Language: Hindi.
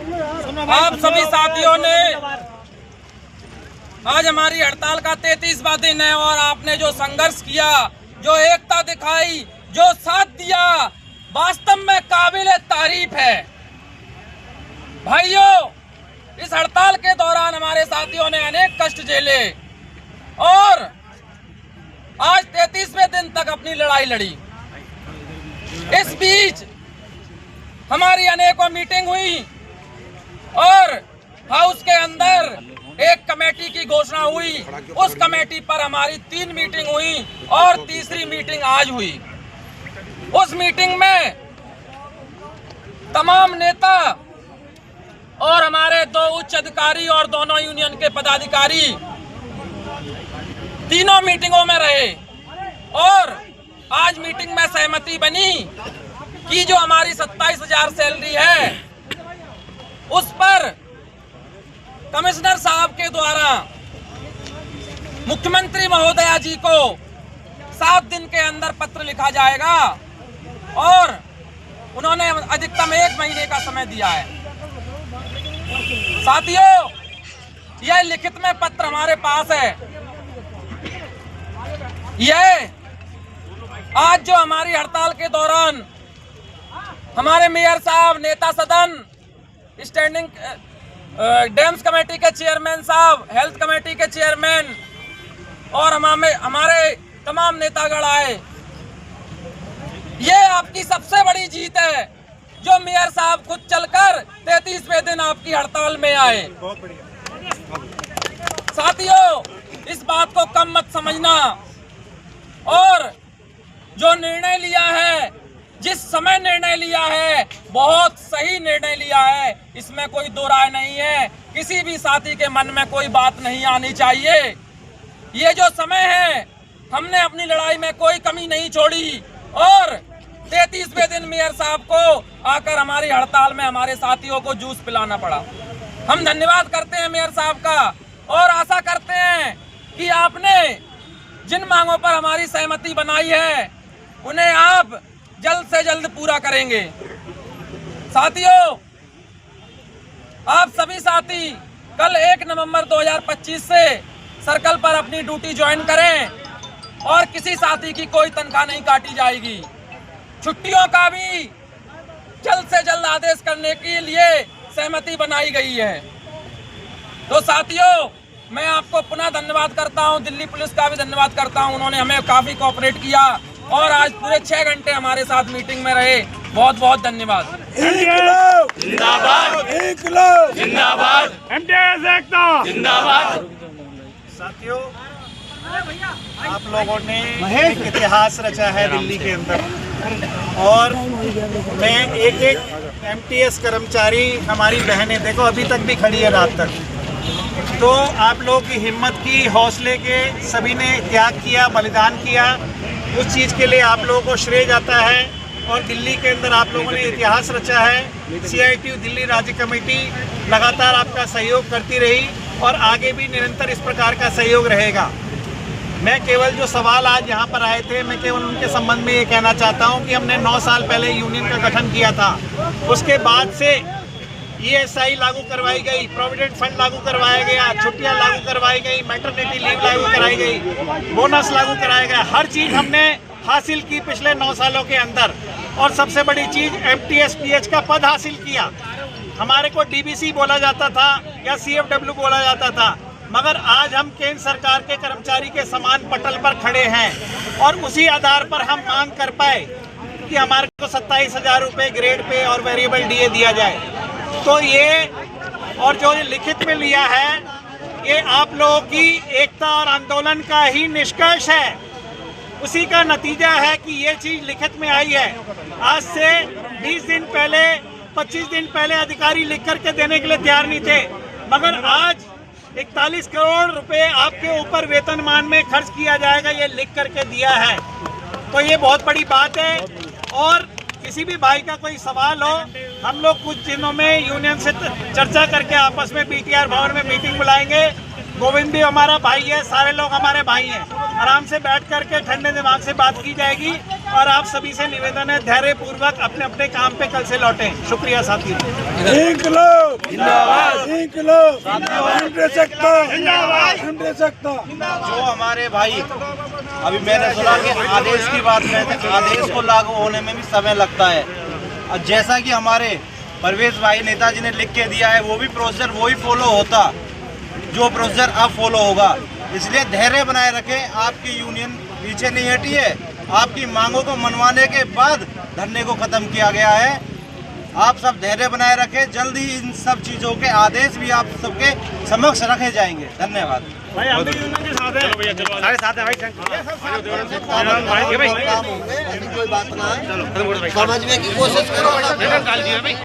आप सभी साथियों ने आज हमारी हड़ताल का 33वां दिन है और आपने जो संघर्ष किया, जो एकता दिखाई, जो साथ दिया, वास्तव में काबिल तारीफ है। भाइयों, इस हड़ताल के दौरान हमारे साथियों ने अनेक कष्ट झेले और आज 33वें दिन तक अपनी लड़ाई लड़ी। इस बीच हमारी अनेकों मीटिंग हुई और हाउस के अंदर एक कमेटी की घोषणा हुई। उस कमेटी पर हमारी 3 मीटिंग हुई और तीसरी मीटिंग आज हुई। उस मीटिंग में तमाम नेता और हमारे 2 उच्च अधिकारी और दोनों यूनियन के पदाधिकारी तीनों मीटिंगों में रहे और आज मीटिंग में सहमति बनी कि जो हमारी 27,000 सैलरी है उस पर कमिश्नर साहब के द्वारा मुख्यमंत्री महोदया जी को 7 दिन के अंदर पत्र लिखा जाएगा और उन्होंने अधिकतम 1 महीने का समय दिया है। साथियों, यह लिखित में पत्र हमारे पास है। यह आज जो हमारी हड़ताल के दौरान हमारे मेयर साहब, नेता सदन, स्टैंडिंग डैम्स कमेटी के चेयरमैन साहब, हेल्थ कमेटी के चेयरमैन और हमारे तमाम नेतागण आए, ये आपकी सबसे बड़ी जीत है जो मेयर साहब खुद चलकर 33वें दिन आपकी हड़ताल में आए। साथियों, इस बात को कम मत समझना और जो निर्णय लिया है, जिस समय निर्णय लिया है, बहुत सही निर्णय लिया है, इसमें कोई दो राय नहीं है। किसी भी साथी के मन में कोई बात नहीं आनी चाहिए। ये जो समय है, हमने अपनी लड़ाई में कोई कमी नहीं छोड़ी और 33वें दिन मेयर साहब को आकर हमारी हड़ताल में हमारे साथियों को जूस पिलाना पड़ा। हम धन्यवाद करते हैं मेयर साहब का और आशा करते हैं कि आपने जिन मांगों पर हमारी सहमति बनाई है उन्हें आप जल्द से जल्द पूरा करेंगे। साथियों, आप सभी साथी कल 1 नवंबर 2025 से सर्कल पर अपनी ड्यूटी ज्वाइन करें और किसी साथी की कोई तनख्वाह नहीं काटी जाएगी। छुट्टियों का भी जल्द से जल्द आदेश करने के लिए सहमति बनाई गई है। तो साथियों, मैं आपको पुनः धन्यवाद करता हूं, दिल्ली पुलिस का भी धन्यवाद करता हूं, उन्होंने हमें काफी कोऑपरेट किया और आज पूरे 6 घंटे हमारे साथ मीटिंग में रहे। बहुत बहुत धन्यवाद। जिंदाबाद, जिंदाबाद, एमटीएस एकता जिंदाबाद। साथियों, आप लोगों ने एक इतिहास रचा है दिल्ली के अंदर और मैं एक एमटीएस कर्मचारी, हमारी बहनें देखो अभी तक भी खड़ी है रात तक, तो आप लोगों की हिम्मत की, हौसले के सभी ने त्याग किया, बलिदान किया, उस चीज़ के लिए आप लोगों को श्रेय जाता है। और दिल्ली के अंदर आप लोगों ने इतिहास रचा है। सीआईटीयू दिल्ली राज्य कमेटी लगातार आपका सहयोग करती रही और आगे भी निरंतर इस प्रकार का सहयोग रहेगा। मैं केवल जो सवाल आज यहाँ पर आए थे, मैं केवल उनके संबंध में ये कहना चाहता हूँ कि हमने 9 साल पहले यूनियन का गठन किया था। उसके बाद से ESI लागू करवाई गई, प्रोविडेंट फंड लागू करवाया गया, छुट्टियाँ लागू करवाई गई, मैटरनिटी लीव लागू कराई गई, बोनस लागू कराया गया, हर चीज़ हमने हासिल की पिछले 9 सालों के अंदर। और सबसे बड़ी चीज़ MTS PH का पद हासिल किया। हमारे को DBC बोला जाता था या CFW बोला जाता था, मगर आज हम केंद्र सरकार के कर्मचारी के समान पटल पर खड़े हैं और उसी आधार पर हम मांग कर पाए कि हमारे को 27,000 रुपये ग्रेड पे और वेरिएबल DA दिया जाए। तो ये और जो लिखित में लिया है, ये आप लोगों की एकता और आंदोलन का ही निष्कर्ष है, उसी का नतीजा है कि ये चीज़ लिखित में आई है। आज से 20 दिन पहले, 25 दिन पहले अधिकारी लिख करके देने के लिए तैयार नहीं थे, मगर आज 41 करोड़ रुपए आपके ऊपर वेतनमान में खर्च किया जाएगा, ये लिख करके दिया है। तो ये बहुत बड़ी बात है। और किसी भी भाई का कोई सवाल हो, हम लोग कुछ दिनों में यूनियन से चर्चा करके आपस में BTR भवन में मीटिंग बुलाएंगे। गोविंद भी हमारा भाई है, सारे लोग हमारे भाई हैं। आराम से बैठ करके ठंडे दिमाग से बात की जाएगी और आप सभी से निवेदन है धैर्य पूर्वक अपने अपने काम पे कल से लौटें। शुक्रिया साथियों। इंकलाब जिंदाबाद, इंकलाब जिंदाबाद। जो हमारे भाई अभी मैंने सुना कि आदेश की बात में थे, आदेश को लागू होने में भी समय लगता है। और जैसा कि हमारे परवेश भाई नेताजी ने लिख के दिया है, वो भी प्रोसीजर वही फॉलो होता जो प्रोसीजर अब फॉलो होगा। इसलिए धैर्य बनाए रखें। आपकी यूनियन पीछे नहीं हटी है। आपकी मांगों को मनवाने के बाद धरने को खत्म किया गया है। आप सब धैर्य बनाए रखें। जल्द ही इन सब चीज़ों के आदेश भी आप सबके समक्ष रखे जाएंगे। धन्यवाद। भाई हम भी यूनियन के साथ हैं। सारे साथ हैं भाई। कोई बात ना है, समझने की कोशिश करो।